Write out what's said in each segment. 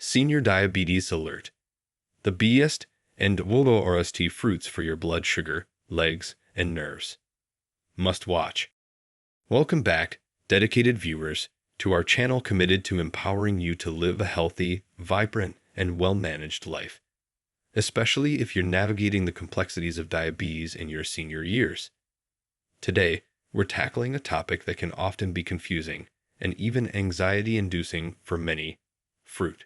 Senior Diabetes Alert. The best and worst fruits for your blood sugar, legs, and nerves. Must watch. Welcome back, dedicated viewers, to our channel committed to empowering you to live a healthy, vibrant, and well-managed life, especially if you're navigating the complexities of diabetes in your senior years. Today, we're tackling a topic that can often be confusing and even anxiety-inducing for many: fruit.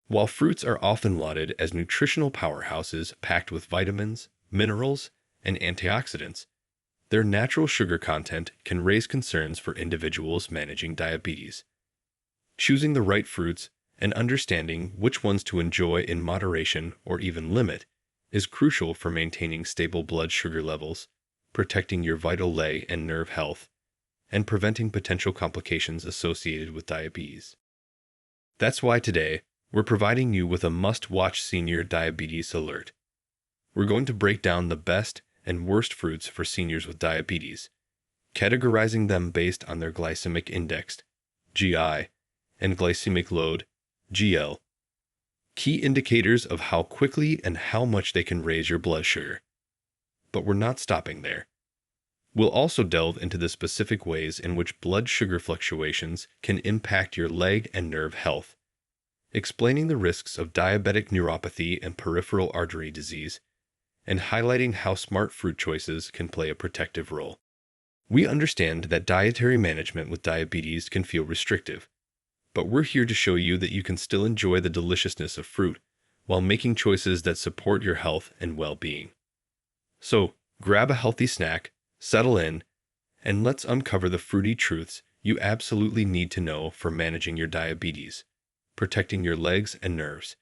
While fruits are often lauded as nutritional powerhouses packed with vitamins, minerals, and antioxidants, their natural sugar content can raise concerns for individuals managing diabetes. Choosing the right fruits and understanding which ones to enjoy in moderation or even limit is crucial for maintaining stable blood sugar levels, protecting your vital leg and nerve health, and preventing potential complications associated with diabetes. That's why today, we're providing you with a must-watch senior diabetes alert. We're going to break down the best and worst fruits for seniors with diabetes, categorizing them based on their glycemic index, GI, and glycemic load, GL, key indicators of how quickly and how much they can raise your blood sugar. But we're not stopping there. We'll also delve into the specific ways in which blood sugar fluctuations can impact your leg and nerve health, explaining the risks of diabetic neuropathy and peripheral artery disease, and highlighting how smart fruit choices can play a protective role. We understand that dietary management with diabetes can feel restrictive, but we're here to show you that you can still enjoy the deliciousness of fruit while making choices that support your health and well-being. So, grab a healthy snack, settle in, and let's uncover the fruity truths you absolutely need to know for managing your diabetes, protecting your legs and nerves,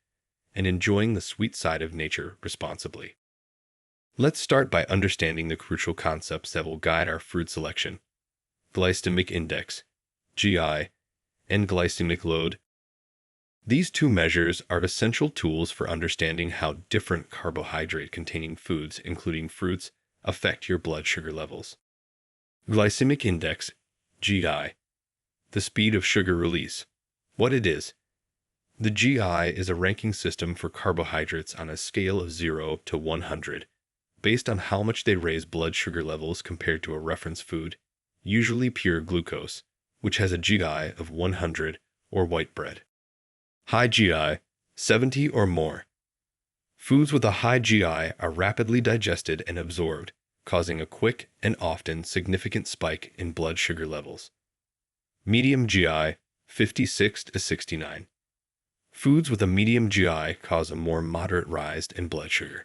and enjoying the sweet side of nature responsibly. Let's start by understanding the crucial concepts that will guide our fruit selection: glycemic index, GI, and glycemic load. These two measures are essential tools for understanding how different carbohydrate-containing foods, including fruits, affect your blood sugar levels. Glycemic index, GI, the speed of sugar release. What it is. The GI is a ranking system for carbohydrates on a scale of 0 to 100, based on how much they raise blood sugar levels compared to a reference food, usually pure glucose, which has a GI of 100, or white bread. High GI, 70 or more. Foods with a high GI are rapidly digested and absorbed, causing a quick and often significant spike in blood sugar levels. Medium GI, 56 to 69. Foods with a medium GI cause a more moderate rise in blood sugar.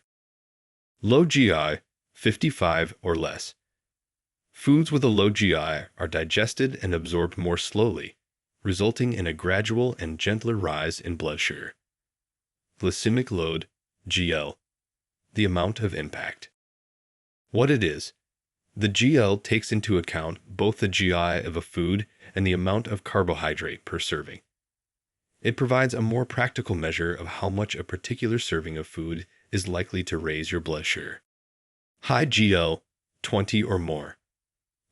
Low GI, 55 or less. Foods with a low GI are digested and absorbed more slowly, resulting in a gradual and gentler rise in blood sugar. Glycemic load, GL, the amount of impact. What it is. The GL takes into account both the GI of a food and the amount of carbohydrate per serving. It provides a more practical measure of how much a particular serving of food is likely to raise your blood sugar. High GL, 20 or more.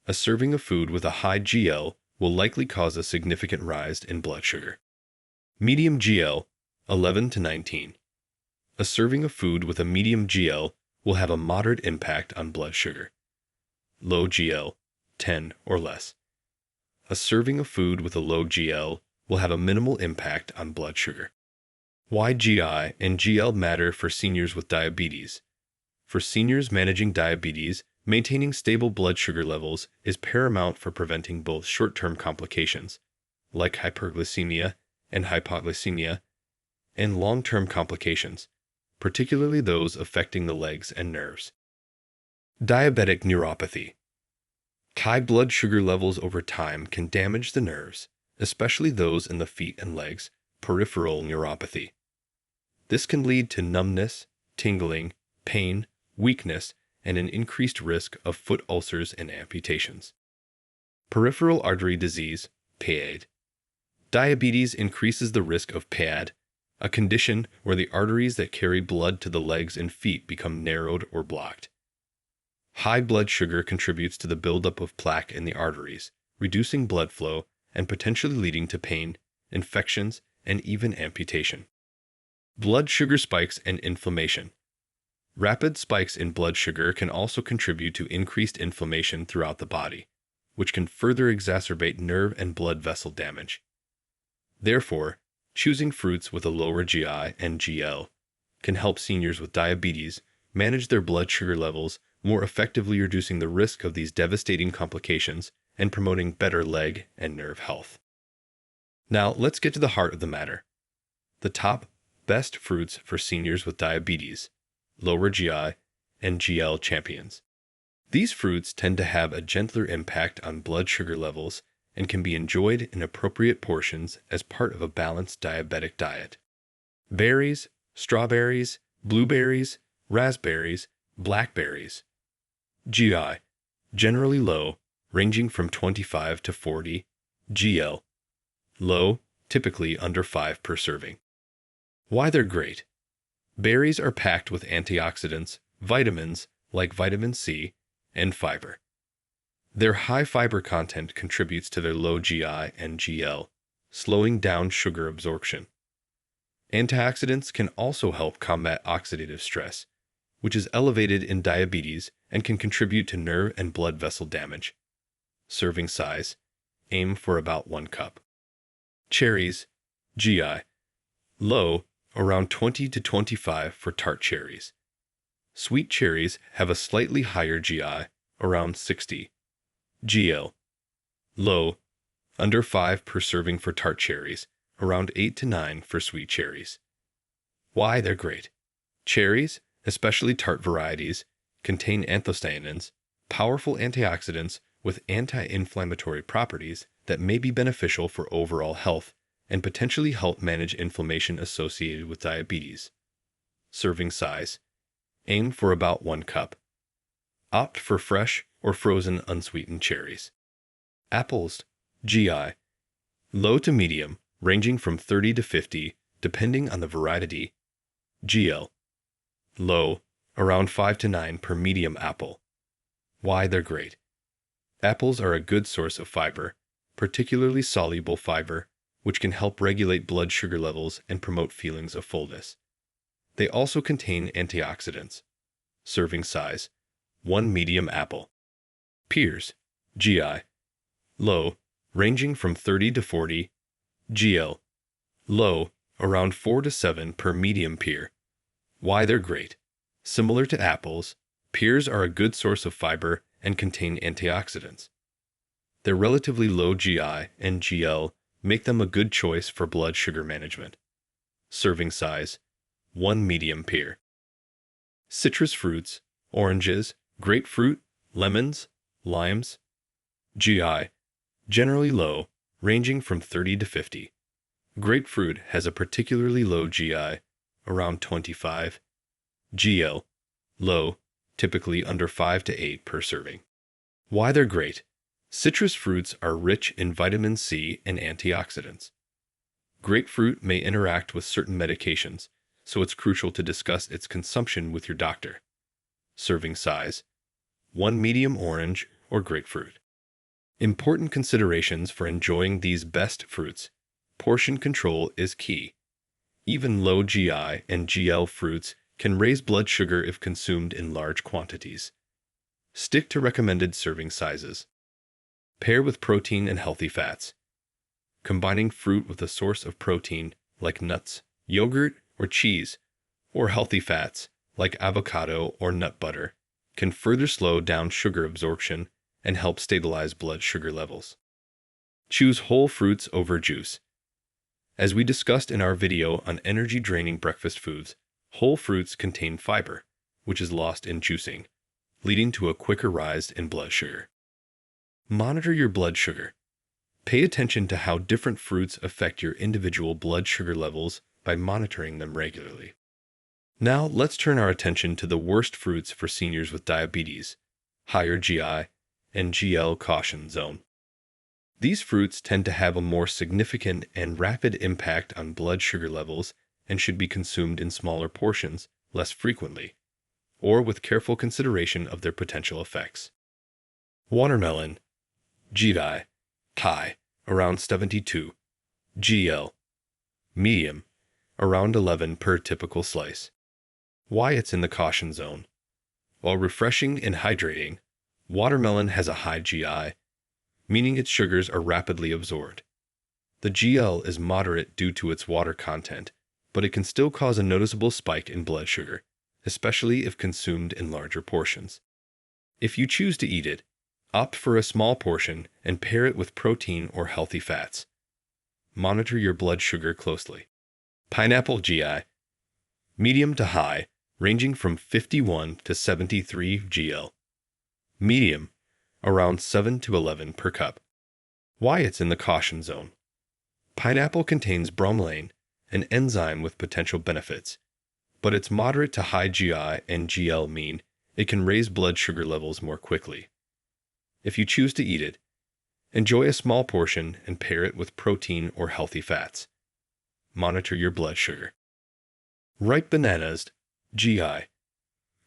A serving of food with a high GL will likely cause a significant rise in blood sugar. Medium GL, 11 to 19. A serving of food with a medium GL will have a moderate impact on blood sugar. Low GL, 10 or less. A serving of food with a low GL will have a minimal impact on blood sugar. Why GI and GL matter for seniors with diabetes. For seniors managing diabetes, maintaining stable blood sugar levels is paramount for preventing both short-term complications, like hyperglycemia and hypoglycemia, and long-term complications, particularly those affecting the legs and nerves. Diabetic neuropathy. High blood sugar levels over time can damage the nerves, especially those in the feet and legs, peripheral neuropathy. This can lead to numbness, tingling, pain, weakness, and an increased risk of foot ulcers and amputations. Peripheral artery disease, PAD. Diabetes increases the risk of PAD, a condition where the arteries that carry blood to the legs and feet become narrowed or blocked. High blood sugar contributes to the buildup of plaque in the arteries, reducing blood flow and potentially leading to pain, infections, and even amputation. Blood sugar spikes and inflammation. Rapid spikes in blood sugar can also contribute to increased inflammation throughout the body, which can further exacerbate nerve and blood vessel damage. Therefore, choosing fruits with a lower GI and GL can help seniors with diabetes manage their blood sugar levels, more effectively reducing the risk of these devastating complications and promoting better leg and nerve health. Now, let's get to the heart of the matter. The top best fruits for seniors with diabetes, lower GI, and GL champions. These fruits tend to have a gentler impact on blood sugar levels and can be enjoyed in appropriate portions as part of a balanced diabetic diet. Berries, strawberries, blueberries, raspberries, blackberries. GI, generally low, ranging from 25 to 40. GL, low, typically under 5 per serving. Why they're great. Berries are packed with antioxidants, vitamins like vitamin C, and fiber. Their high fiber content contributes to their low GI and GL, slowing down sugar absorption. Antioxidants can also help combat oxidative stress, which is elevated in diabetes and can contribute to nerve and blood vessel damage. Serving size, aim for about 1 cup. Cherries, GI, low, around 20 to 25 for tart cherries. Sweet cherries have a slightly higher GI, around 60. GL, low, under 5 per serving for tart cherries, around 8 to 9 for sweet cherries. Why they're great. Cherries, especially tart varieties, contain anthocyanins, powerful antioxidants with anti-inflammatory properties that may be beneficial for overall health and potentially help manage inflammation associated with diabetes. Serving size, aim for about 1 cup. Opt for fresh or frozen unsweetened cherries. Apples, GI, low to medium, ranging from 30 to 50, depending on the variety. GL, low, around 5 to 9 per medium apple. Why they're great. Apples are a good source of fiber, particularly soluble fiber, which can help regulate blood sugar levels and promote feelings of fullness. They also contain antioxidants. Serving size, 1 medium apple. Pears, GI, low, ranging from 30 to 40. GL, low, around 4 to 7 per medium pear. Why they're great. Similar to apples, pears are a good source of fiber and contain antioxidants. Their relatively low GI and GL make them a good choice for blood sugar management. Serving size, 1 medium pear. Citrus fruits, oranges, grapefruit, lemons, limes. GI, generally low, ranging from 30 to 50. Grapefruit has a particularly low GI, around 25. GL, low, typically under 5 to 8 per serving. Why they're great. Citrus fruits are rich in vitamin C and antioxidants. Grapefruit may interact with certain medications, so it's crucial to discuss its consumption with your doctor. Serving size, 1 medium orange or grapefruit. Important considerations for enjoying these best fruits. Portion control is key. Even low GI and GL fruits can raise blood sugar if consumed in large quantities. Stick to recommended serving sizes. Pair with protein and healthy fats. Combining fruit with a source of protein like nuts, yogurt, or cheese, or healthy fats like avocado or nut butter can further slow down sugar absorption and help stabilize blood sugar levels. Choose whole fruits over juice. As we discussed in our video on energy-draining breakfast foods, whole fruits contain fiber, which is lost in juicing, leading to a quicker rise in blood sugar. Monitor your blood sugar. Pay attention to how different fruits affect your individual blood sugar levels by monitoring them regularly. Now, let's turn our attention to the worst fruits for seniors with diabetes, higher GI, and GL caution zone. These fruits tend to have a more significant and rapid impact on blood sugar levels and should be consumed in smaller portions, less frequently, or with careful consideration of their potential effects. Watermelon, GI, high, around 72. GL, Medium, around 11 per typical slice. Why it's in the caution zone. While refreshing and hydrating, watermelon has a high GI, meaning its sugars are rapidly absorbed. The GL is moderate due to its water content, but it can still cause a noticeable spike in blood sugar, especially if consumed in larger portions. If you choose to eat it, opt for a small portion and pair it with protein or healthy fats. Monitor your blood sugar closely. Pineapple GI, medium to high, ranging from 51 to 73 GL. Medium, around 7 to 11 per cup. Why it's in the caution zone. Pineapple contains bromelain, an enzyme with potential benefits, but its moderate to high GI and GL mean it can raise blood sugar levels more quickly. If you choose to eat it, enjoy a small portion and pair it with protein or healthy fats. Monitor your blood sugar. Ripe bananas, GI,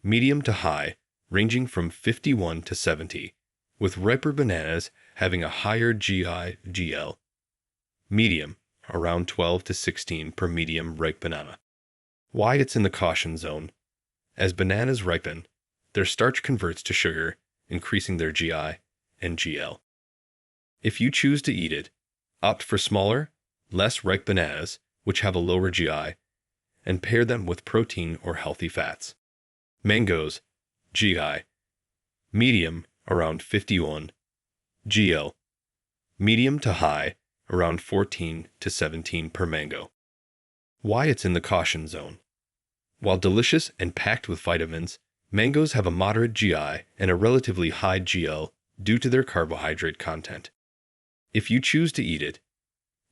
medium to high, ranging from 51 to 70, with riper bananas having a higher GI/GL. Medium, around 12 to 16 per medium ripe banana. Why it's in the caution zone. As bananas ripen, their starch converts to sugar, increasing their GI and GL. If you choose to eat it, opt for smaller, less ripe bananas, which have a lower GI, and pair them with protein or healthy fats. Mangoes, GI, medium, around 51, GL, medium to high, around 14 to 17 per mango. Why it's in the caution zone. While delicious and packed with vitamins, mangoes have a moderate GI and a relatively high GL due to their carbohydrate content. If you choose to eat it,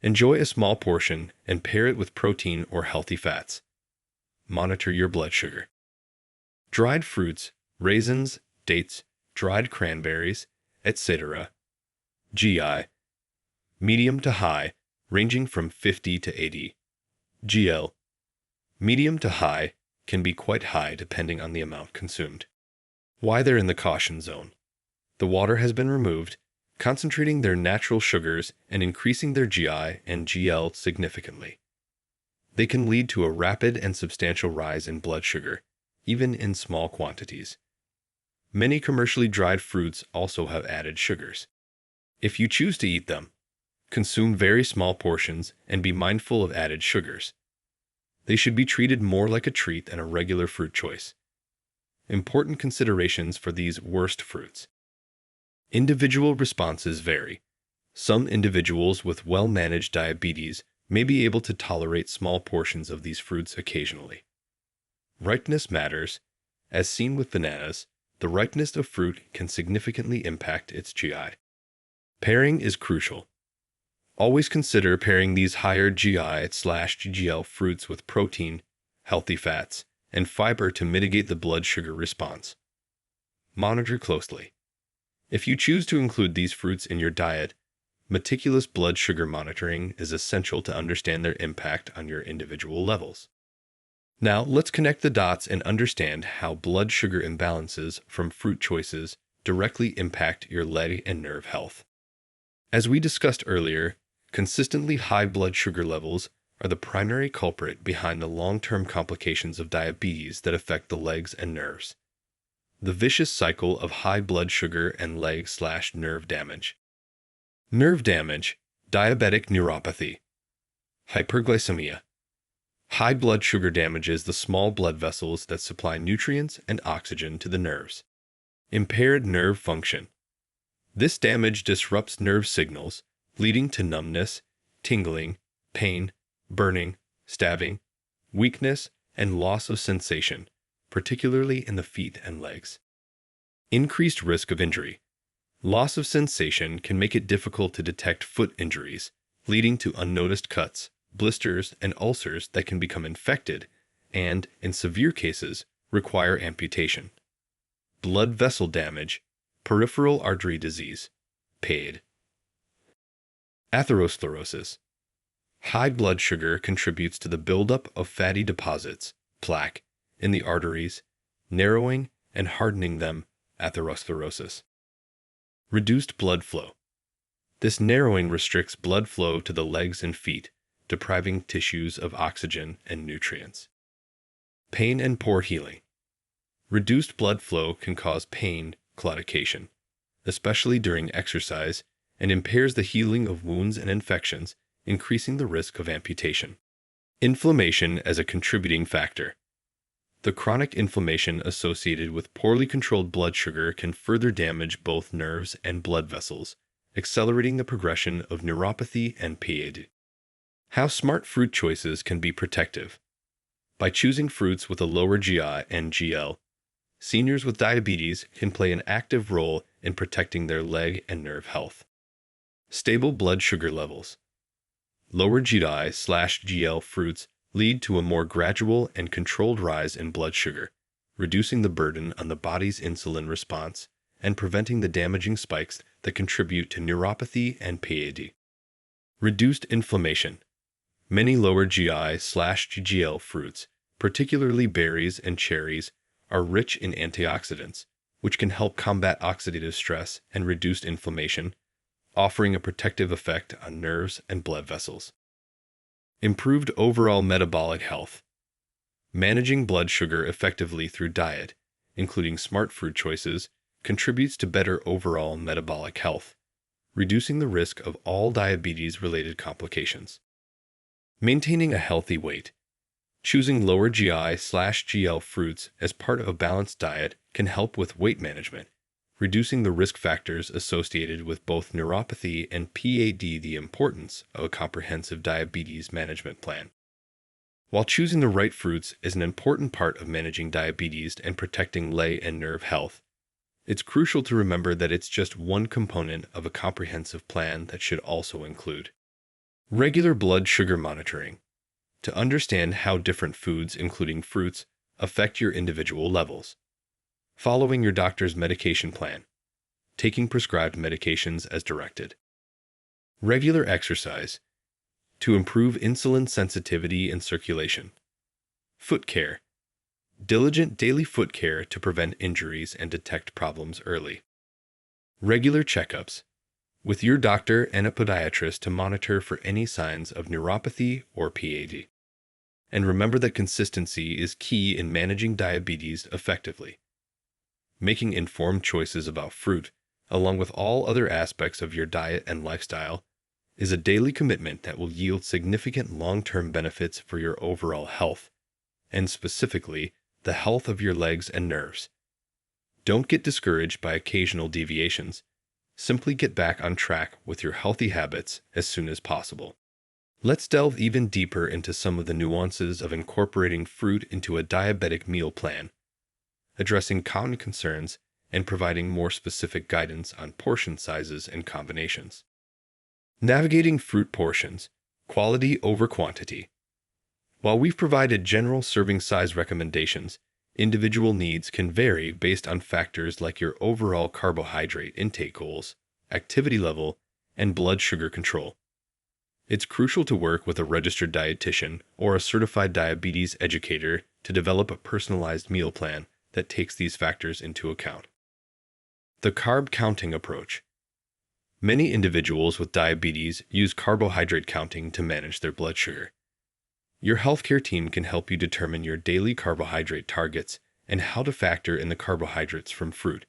enjoy a small portion and pair it with protein or healthy fats. Monitor your blood sugar. Dried fruits, raisins, dates, dried cranberries, etc. GI, medium to high, ranging from 50 to 80. GL, medium to high, can be quite high depending on the amount consumed. Why they're in the caution zone. The water has been removed, concentrating their natural sugars and increasing their GI and GL significantly. They can lead to a rapid and substantial rise in blood sugar, even in small quantities. Many commercially dried fruits also have added sugars. If you choose to eat them, consume very small portions and be mindful of added sugars. They should be treated more like a treat than a regular fruit choice. Important considerations for these worst fruits. Individual responses vary. Some individuals with well-managed diabetes may be able to tolerate small portions of these fruits occasionally. Ripeness matters. As seen with bananas, the ripeness of fruit can significantly impact its GI. Pairing is crucial. Always consider pairing these higher GI/GL fruits with protein, healthy fats, and fiber to mitigate the blood sugar response. Monitor closely. If you choose to include these fruits in your diet, meticulous blood sugar monitoring is essential to understand their impact on your individual levels. Now, let's connect the dots and understand how blood sugar imbalances from fruit choices directly impact your leg and nerve health. As we discussed earlier, consistently high blood sugar levels are the primary culprit behind the long-term complications of diabetes that affect the legs and nerves. The vicious cycle of high blood sugar and leg/nerve damage. Nerve damage, diabetic neuropathy, hyperglycemia. High blood sugar damages the small blood vessels that supply nutrients and oxygen to the nerves. Impaired nerve function. This damage disrupts nerve signals, leading to numbness, tingling, pain, burning, stabbing, weakness, and loss of sensation, particularly in the feet and legs. Increased risk of injury. Loss of sensation can make it difficult to detect foot injuries, leading to unnoticed cuts, blisters, and ulcers that can become infected and, in severe cases, require amputation. Blood vessel damage, peripheral artery disease, PAID. Atherosclerosis. High blood sugar contributes to the buildup of fatty deposits, plaque, in the arteries, narrowing and hardening them, atherosclerosis. Reduced blood flow. This narrowing restricts blood flow to the legs and feet, depriving tissues of oxygen and nutrients. Pain and poor healing. Reduced blood flow can cause pain, claudication, especially during exercise, and impairs the healing of wounds and infections, increasing the risk of amputation. Inflammation as a contributing factor. The chronic inflammation associated with poorly controlled blood sugar can further damage both nerves and blood vessels, accelerating the progression of neuropathy and PAD. How smart fruit choices can be protective. By choosing fruits with a lower GI and GL, seniors with diabetes can play an active role in protecting their leg and nerve health. Stable blood sugar levels. Lower GI/GL fruits lead to a more gradual and controlled rise in blood sugar, reducing the burden on the body's insulin response and preventing the damaging spikes that contribute to neuropathy and PAD. Reduced inflammation. Many lower GI/GL fruits, particularly berries and cherries, are rich in antioxidants, which can help combat oxidative stress and reduce inflammation, offering a protective effect on nerves and blood vessels. Improved overall metabolic health. Managing blood sugar effectively through diet, including smart fruit choices, contributes to better overall metabolic health, reducing the risk of all diabetes-related complications. Maintaining a healthy weight. Choosing lower GI/GL fruits as part of a balanced diet can help with weight management, reducing the risk factors associated with both neuropathy and PAD. The importance of a comprehensive diabetes management plan. While choosing the right fruits is an important part of managing diabetes and protecting leg and nerve health, it's crucial to remember that it's just one component of a comprehensive plan that should also include regular blood sugar monitoring, to understand how different foods, including fruits, affect your individual levels. Following your doctor's medication plan. Taking prescribed medications as directed. Regular exercise to improve insulin sensitivity and circulation. Foot care. Diligent daily foot care to prevent injuries and detect problems early. Regular checkups with your doctor and a podiatrist to monitor for any signs of neuropathy or PAD. And remember that consistency is key in managing diabetes effectively. Making informed choices about fruit, along with all other aspects of your diet and lifestyle, is a daily commitment that will yield significant long-term benefits for your overall health, and specifically, the health of your legs and nerves. Don't get discouraged by occasional deviations. Simply get back on track with your healthy habits as soon as possible. Let's delve even deeper into some of the nuances of incorporating fruit into a diabetic meal plan, addressing common concerns and providing more specific guidance on portion sizes and combinations. Navigating fruit portions, quality over quantity. While we've provided general serving size recommendations, individual needs can vary based on factors like your overall carbohydrate intake goals, activity level, and blood sugar control. It's crucial to work with a registered dietitian or a certified diabetes educator to develop a personalized meal plan that takes these factors into account. The carb counting approach. Many individuals with diabetes use carbohydrate counting to manage their blood sugar. Your healthcare team can help you determine your daily carbohydrate targets and how to factor in the carbohydrates from fruit.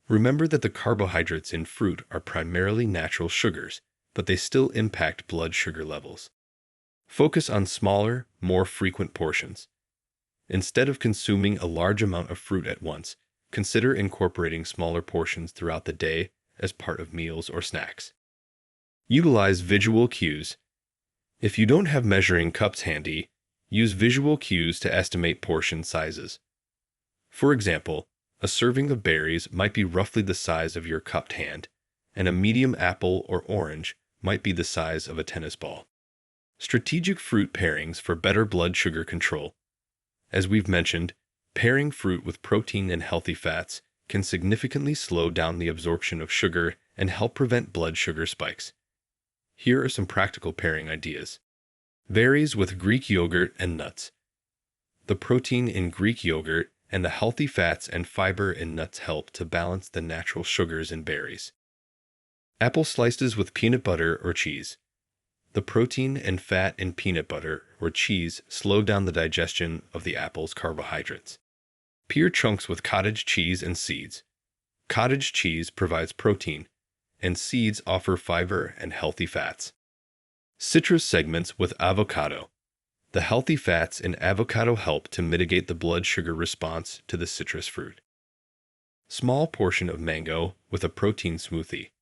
Remember that the carbohydrates in fruit are primarily natural sugars, but they still impact blood sugar levels. Focus on smaller, more frequent portions. Instead of consuming a large amount of fruit at once, consider incorporating smaller portions throughout the day as part of meals or snacks. Utilize visual cues. If you don't have measuring cups handy, use visual cues to estimate portion sizes. For example, a serving of berries might be roughly the size of your cupped hand, and a medium apple or orange might be the size of a tennis ball. Strategic fruit pairings for better blood sugar control. As we've mentioned, pairing fruit with protein and healthy fats can significantly slow down the absorption of sugar and help prevent blood sugar spikes. Here are some practical pairing ideas. Berries with Greek yogurt and nuts. The protein in Greek yogurt and the healthy fats and fiber in nuts help to balance the natural sugars in berries. Apple slices with peanut butter or cheese. The protein and fat in peanut butter or cheese slow down the digestion of the apple's carbohydrates. Pure chunks with cottage cheese and seeds. Cottage cheese provides protein, and seeds offer fiber and healthy fats. Citrus segments with avocado. The healthy fats in avocado help to mitigate the blood sugar response to the citrus fruit. Small portion of mango with a protein smoothie.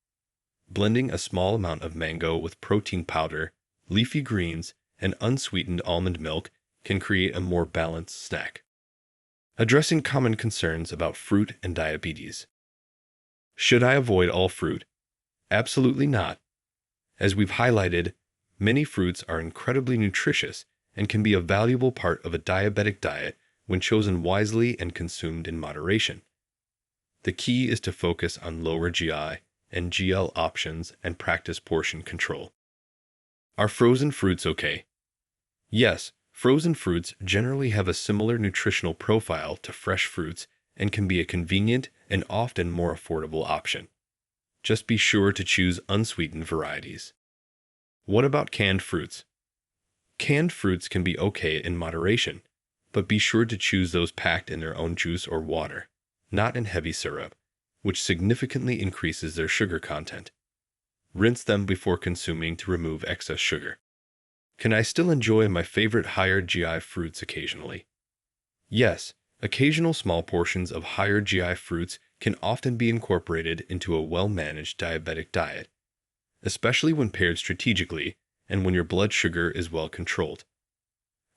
Blending a small amount of mango with protein powder, leafy greens, and unsweetened almond milk can create a more balanced snack. Addressing common concerns about fruit and diabetes. Should I avoid all fruit? Absolutely not. As we've highlighted, many fruits are incredibly nutritious and can be a valuable part of a diabetic diet when chosen wisely and consumed in moderation. The key is to focus on lower GI and GL options and practice portion control. Are frozen fruits okay? Yes, frozen fruits generally have a similar nutritional profile to fresh fruits and can be a convenient and often more affordable option. Just be sure to choose unsweetened varieties. What about canned fruits? Canned fruits can be okay in moderation, but be sure to choose those packed in their own juice or water, not in heavy syrup, which significantly increases their sugar content. Rinse them before consuming to remove excess sugar. Can I still enjoy my favorite higher GI fruits occasionally? Yes, occasional small portions of higher GI fruits can often be incorporated into a well-managed diabetic diet, especially when paired strategically and when your blood sugar is well controlled.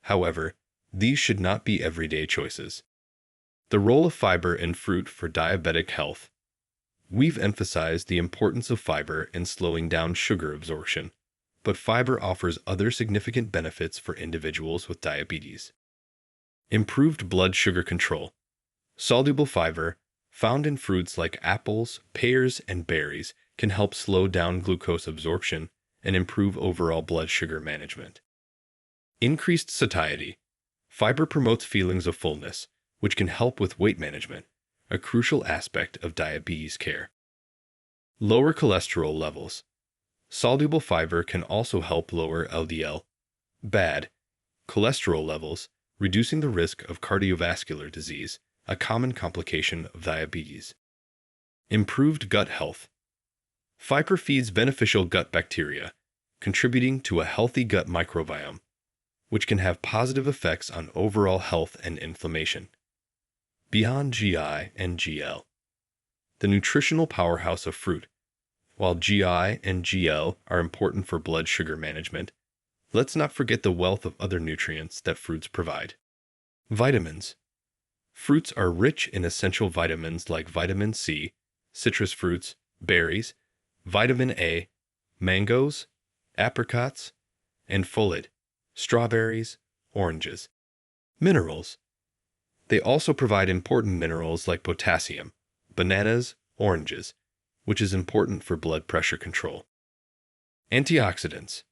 However, these should not be everyday choices. The role of fiber in fruit for diabetic health. We've emphasized the importance of fiber in slowing down sugar absorption, but fiber offers other significant benefits for individuals with diabetes. Improved blood sugar control. Soluble fiber, found in fruits like apples, pears, and berries, can help slow down glucose absorption and improve overall blood sugar management. Increased satiety. Fiber promotes feelings of fullness, which can help with weight management, a crucial aspect of diabetes care. Lower cholesterol levels. Soluble fiber can also help lower LDL, bad cholesterol levels, reducing the risk of cardiovascular disease, a common complication of diabetes. Improved gut health. Fiber feeds beneficial gut bacteria, contributing to a healthy gut microbiome, which can have positive effects on overall health and inflammation. Beyond GI and GL. The nutritional powerhouse of fruit. While GI and GL are important for blood sugar management, let's not forget the wealth of other nutrients that fruits provide. Vitamins. Fruits are rich in essential vitamins like vitamin C, citrus fruits, berries, vitamin A, mangoes, apricots, and folate, strawberries, oranges. Minerals. They also provide important minerals like potassium, bananas, oranges, which is important for blood pressure control. Antioxidants.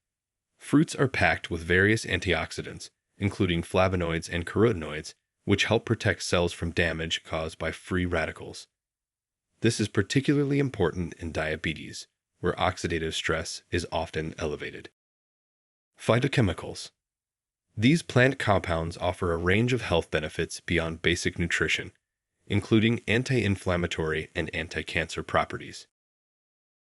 Fruits are packed with various antioxidants, including flavonoids and carotenoids, which help protect cells from damage caused by free radicals. This is particularly important in diabetes, where oxidative stress is often elevated. Phytochemicals. These plant compounds offer a range of health benefits beyond basic nutrition, including anti-inflammatory and anti-cancer properties.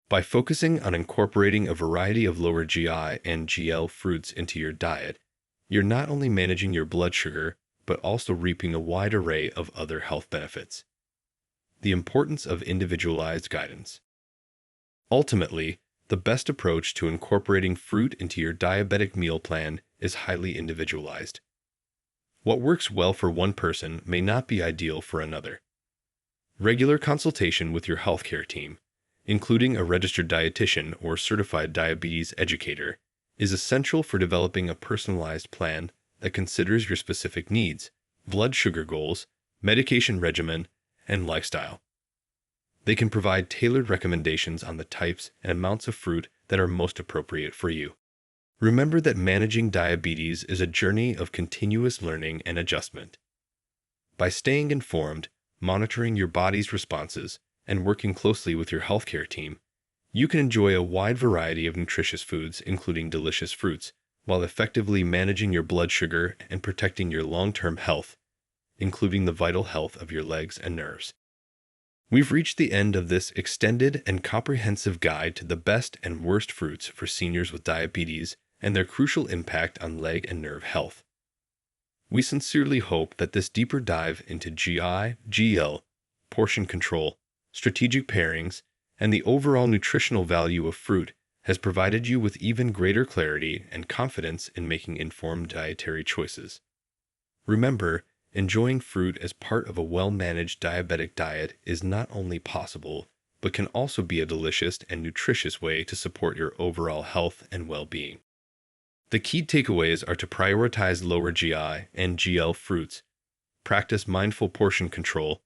By focusing on incorporating a variety of lower GI and GL fruits into your diet, you're not only managing your blood sugar, but also reaping a wide array of other health benefits. The importance of individualized guidance. Ultimately, the best approach to incorporating fruit into your diabetic meal plan is highly individualized. What works well for one person may not be ideal for another. Regular consultation with your healthcare team, including a registered dietitian or certified diabetes educator, is essential for developing a personalized plan that considers your specific needs, blood sugar goals, medication regimen, and lifestyle. They can provide tailored recommendations on the types and amounts of fruit that are most appropriate for you. Remember that managing diabetes is a journey of continuous learning and adjustment. By staying informed, monitoring your body's responses, and working closely with your healthcare team, You can enjoy a wide variety of nutritious foods, including delicious fruits, while effectively managing your blood sugar and protecting your long-term health, including the vital health of your legs and nerves. We've reached the end of this extended and comprehensive guide to the best and worst fruits for seniors with diabetes and their crucial impact on leg and nerve health. We sincerely hope that this deeper dive into GI, GL, portion control, strategic pairings, and the overall nutritional value of fruit has provided you with even greater clarity and confidence in making informed dietary choices. Remember, enjoying fruit as part of a well-managed diabetic diet is not only possible, but can also be a delicious and nutritious way to support your overall health and well-being. The key takeaways are to prioritize lower GI and GL fruits, practice mindful portion control,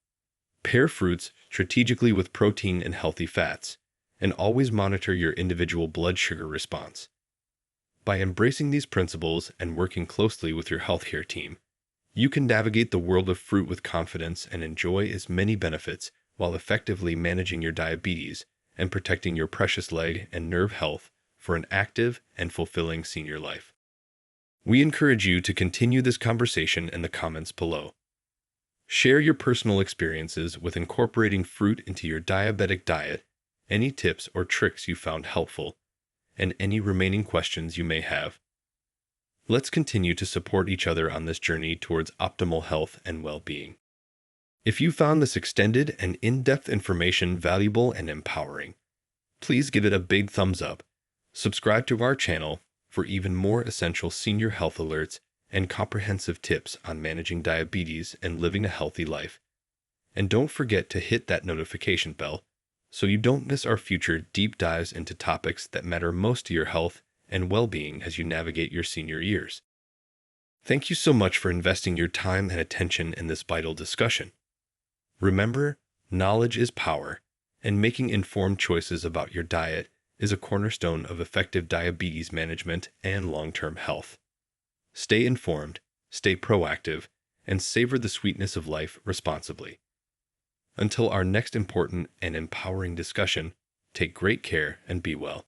pair fruits strategically with protein and healthy fats, and always monitor your individual blood sugar response. By embracing these principles and working closely with your healthcare team, you can navigate the world of fruit with confidence and enjoy its many benefits while effectively managing your diabetes and protecting your precious leg and nerve health for an active and fulfilling senior life. We encourage you to continue this conversation in the comments below. Share your personal experiences with incorporating fruit into your diabetic diet, any tips or tricks you found helpful, and any remaining questions you may have. Let's continue to support each other on this journey towards optimal health and well-being. If you found this extended and in-depth information valuable and empowering, please give it a big thumbs up. Subscribe to our channel for even more essential senior health alerts and comprehensive tips on managing diabetes and living a healthy life. And don't forget to hit that notification bell so you don't miss our future deep dives into topics that matter most to your health and well-being as you navigate your senior years. Thank you so much for investing your time and attention in this vital discussion. Remember, knowledge is power, and making informed choices about your diet is a cornerstone of effective diabetes management and long-term health. Stay informed, stay proactive, and savor the sweetness of life responsibly. Until our next important and empowering discussion, take great care and be well.